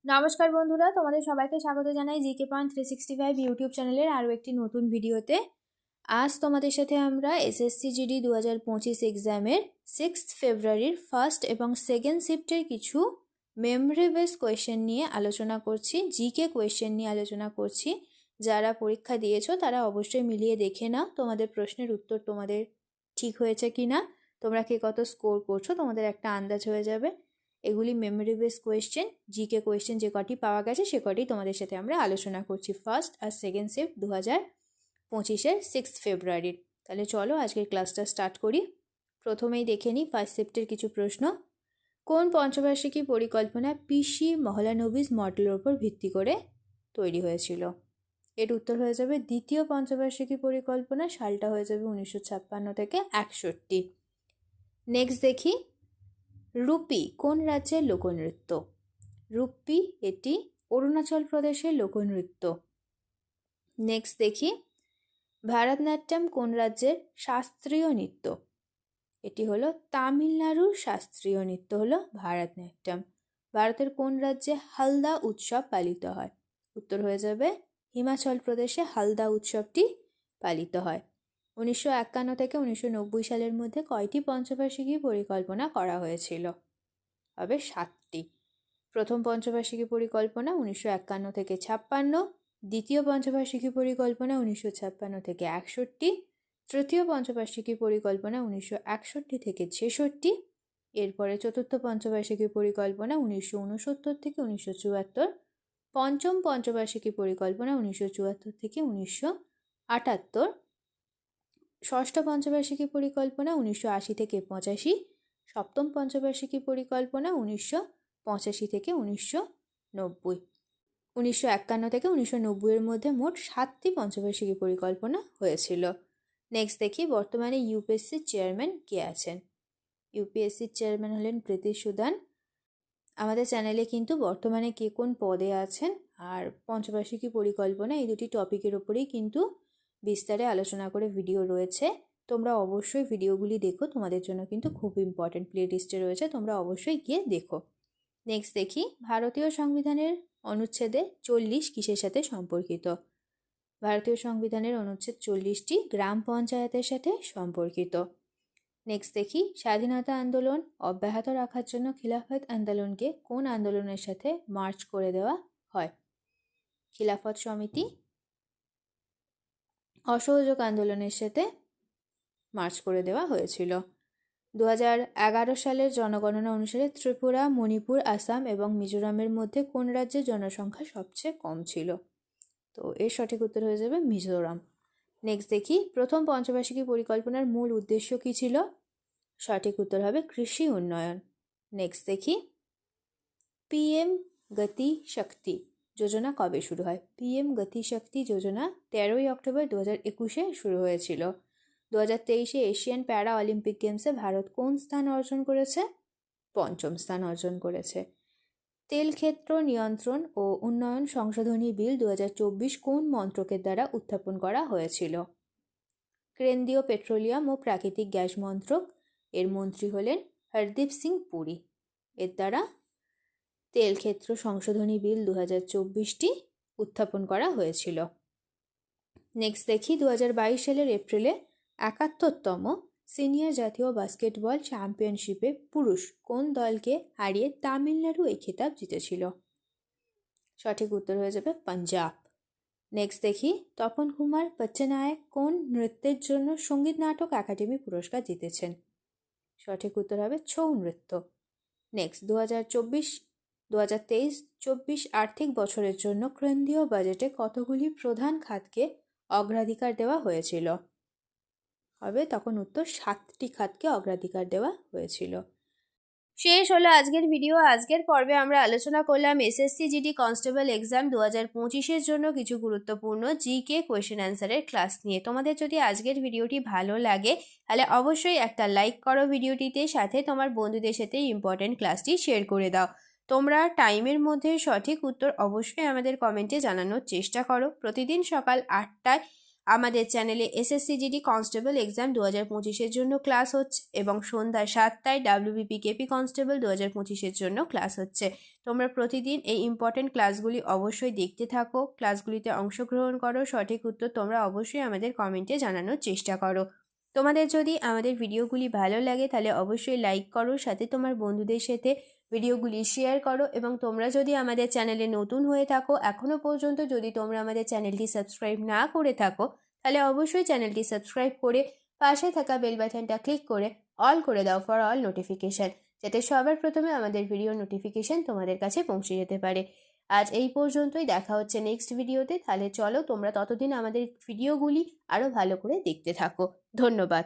নমস্কার বন্ধুরা, তোমাদের সবাইকে স্বাগত জানাই জিকে পয়েন্ট 365 ইউটিউব চ্যানেলের আরও একটি নতুন ভিডিওতে। আজ তোমাদের সাথে আমরা এসএসসি জিডি 2025 এক্সামের 6 ফেব্রুয়ারির ফার্স্ট এবং সেকেন্ড শিফটের কিছু মেমরি বেস কোয়েশ্চেন নিয়ে আলোচনা করছি, জিকে কোয়েশ্চেন নিয়ে আলোচনা করছি। যারা পরীক্ষা দিয়েছো তারা অবশ্যই মিলিয়ে দেখে নাও তোমাদের প্রশ্নের উত্তর তোমাদের ঠিক হয়েছে কি না, তোমরা কে কত স্কোর করছো তোমাদের একটা আন্দাজ হয়ে যাবে। এগুলি memory base question, GK question যে কটি পাওয়া গেছে সে কটি তোমাদের সাথে আমরা আলোচনা করছি ফার্স্ট আর সেকেন্ড শিফট 2025-এর 6 ফেব্রুয়ারির। তাহলে চলো আজকের ক্লাসটা স্টার্ট করি। প্রথমেই দেখে নিই ফার্স্ট শিফটের কিছু প্রশ্ন। কোন পঞ্চবার্ষিকী পরিকল্পনা পিসি মহলানবিস মডেলের ওপর ভিত্তি করে তৈরি হয়েছিল? এর উত্তর হয়ে যাবে দ্বিতীয় পঞ্চবার্ষিকী পরিকল্পনা, সালটা হয়ে যাবে 1956 থেকে 61। নেক্সট দেখি, রুপি কোন রাজ্যের লোকনৃত্য? রুপি এটি অরুণাচল প্রদেশের লোকনৃত্য। নেক্সট দেখি, ভারতনাট্যম কোন রাজ্যের শাস্ত্রীয় নৃত্য? এটি হলো তামিলনাড়ুর শাস্ত্রীয় নৃত্য হলো ভারতনাট্যম। ভারতের কোন রাজ্যে হালদা উৎসব পালিত হয়? উত্তর হয়ে যাবে হিমাচল প্রদেশে হালদা উৎসবটি পালিত হয়। 1951 থেকে 1990 সালের মধ্যে কয়টি পঞ্চবার্ষিকী পরিকল্পনা করা হয়েছিল? হবে 7টি। প্রথম পঞ্চবার্ষিকী পরিকল্পনা 1951 থেকে 56, দ্বিতীয় পঞ্চবার্ষিকী পরিকল্পনা 1956 থেকে 61, তৃতীয় পঞ্চবার্ষিকী পরিকল্পনা 1961 থেকে 66, এরপরে চতুর্থ পঞ্চবার্ষিকী পরিকল্পনা 1969 থেকে 1974, পঞ্চম পঞ্চবার্ষিকী পরিকল্পনা 1974 থেকে 1978, ষষ্ঠ পঞ্চবার্ষিকী পরিকল্পনা 1980 থেকে 85, সপ্তম পঞ্চবার্ষিকী পরিকল্পনা 1985 থেকে 1990। 1951 থেকে 1990 এর মধ্যে মোট 7টি পঞ্চবার্ষিকী পরিকল্পনা হয়েছিল। নেক্সট দেখি, বর্তমানে ইউপিএসসির চেয়ারম্যান কে আছেন? ইউপিএসসির চেয়ারম্যান হলেন প্রীতি সুদান। আমাদের চ্যানেলে কিন্তু বর্তমানে কে কোন পদে আছেন আর পঞ্চবার্ষিকী পরিকল্পনা এই দুটি টপিকের ওপরেই কিন্তু বিস্তারে আলোচনা করে ভিডিও রয়েছে। তোমরা অবশ্যই ভিডিওগুলি দেখো, তোমাদের জন্য কিন্তু খুব ইম্পর্টেন্ট প্লে লিস্টে রয়েছে, তোমরা অবশ্যই গিয়ে দেখো। নেক্সট দেখি, ভারতীয় সংবিধানের অনুচ্ছেদে 40 কিসের সাথে সম্পর্কিত? ভারতীয় সংবিধানের অনুচ্ছেদ 40টি গ্রাম পঞ্চায়েতের সাথে সম্পর্কিত। নেক্সট দেখি, স্বাধীনতা আন্দোলন অব্যাহত রাখার জন্য খিলাফত আন্দোলনকে কোন আন্দোলনের সাথে মার্চ করে দেওয়া হয়? খিলাফত সমিতি অসহযোগ আন্দোলনের সাথে মার্চ করে দেওয়া হয়েছিল। 2011 সালের জনগণনা অনুসারে ত্রিপুরা, মণিপুর, আসাম এবং মিজোরামের মধ্যে কোন রাজ্যের জনসংখ্যা সবচেয়ে কম ছিল? তো এর সঠিক উত্তর হয়ে যাবে মিজোরাম। নেক্সট দেখি, প্রথম পঞ্চবার্ষিকী পরিকল্পনার মূল উদ্দেশ্য কী ছিল? সঠিক উত্তর হবে কৃষি উন্নয়ন। নেক্সট দেখি, পিএম গতি শক্তি যোজনা কবে শুরু হয়? পিএম গতি শক্তি যোজনা 13ই অক্টোবর 2021 শুরু হয়েছিল। 2023 এশিয়ান প্যারা অলিম্পিক গেমসে ভারত কোন স্থান অর্জন করেছে? পঞ্চম স্থান অর্জন করেছে। তেল ক্ষেত্র নিয়ন্ত্রণ ও উন্নয়ন সংশোধনী বিল 2024 কোন মন্ত্রকের দ্বারা উত্থাপন করা হয়েছিল? কেন্দ্রীয় পেট্রোলিয়াম ও প্রাকৃতিক গ্যাস মন্ত্রক, এর মন্ত্রী হলেন হরদীপ সিং পুরী। এর দ্বারা তেল ক্ষেত্র সংশোধনী বিল 2024টি উত্থাপন করা হয়েছিল। নেক্সট দেখি, 2022 সালের এপ্রিলে 71তম সিনিয়র জাতীয় বাস্কেটবল চ্যাম্পিয়নশিপে পুরুষ কোন দলকে হারিয়ে তামিলনাড়ু এই খেতাব জিতেছিল? সঠিক উত্তর হয়ে যাবে পাঞ্জাব। নেক্সট দেখি, তপন কুমার পট্টনায়ক কোন নৃত্যের জন্য সঙ্গীত নাটক একাডেমি পুরস্কার জিতেছেন? সঠিক উত্তর হবে ছৌ নৃত্য। নেক্সট, 2023-24 আর্থিক বছরের জন্য কেন্দ্রীয় বাজেটে কতগুলি প্রধান খাতকে অগ্রাধিকার দেওয়া হয়েছিল? হবে তখন উত্তর 7টি খাতকে অগ্রাধিকার দেওয়া হয়েছিল। শেষ হলো আজকের ভিডিও। আজকের পর্বে আমরা আলোচনা করলাম এসএসসি জিডি কনস্টেবল এক্সাম 2025-এর জন্য কিছু গুরুত্বপূর্ণ জিকে কোয়েশ্চেন অ্যান্সারের ক্লাস নিয়ে। তোমাদের যদি আজকের ভিডিওটি ভালো লাগে তাহলে অবশ্যই একটা লাইক করো ভিডিওটিতে, সাথে তোমার বন্ধুদের সাথে ইম্পর্টেন্ট ক্লাসটি শেয়ার করে দাও। তোমরা টাইমের মধ্যে সঠিক উত্তর অবশ্যই আমাদের কমেন্টে জানানোর চেষ্টা করো। প্রতিদিন সকাল 8টায় আমাদের চ্যানেলে SSCGD কনস্টেবল এক্সাম 2025-এর জন্য ক্লাস হচ্ছে এবং সন্ধ্যা 7টায় WBP কেপি কনস্টেবল 2025-এর জন্য ক্লাস হচ্ছে। তোমরা প্রতিদিন এই ইম্পর্টেন্ট ক্লাসগুলি অবশ্যই দেখতে থাকো, ক্লাসগুলিতে অংশগ্রহণ করো, সঠিক উত্তর তোমরা অবশ্যই আমাদের কমেন্টে জানানোর চেষ্টা করো। তোমাদের যদি আমাদের ভিডিওগুলি ভালো লাগে তাহলে অবশ্যই লাইক করো, সাথে তোমার বন্ধুদের সাথে ভিডিওগুলি শেয়ার করো এবং তোমরা যদি আমাদের চ্যানেলে নতুন হয়ে থাকো, এখনও পর্যন্ত যদি তোমরা আমাদের চ্যানেলটি সাবস্ক্রাইব না করে থাকো, তাহলে অবশ্যই চ্যানেলটি সাবস্ক্রাইব করে পাশে থাকা বেল বাটনটা ক্লিক করে অল করে দাও ফর অল নোটিফিকেশান, যাতে সবার প্রথমে আমাদের ভিডিও নোটিফিকেশান তোমাদের কাছে পৌঁছে যেতে পারে। আজ এই পর্যন্তই, দেখা হচ্ছে নেক্সট ভিডিওতে। তাহলে চলো তোমরা ততদিন আমাদের ভিডিওগুলি আরও ভালো করে দেখতে থাকো। ধন্যবাদ।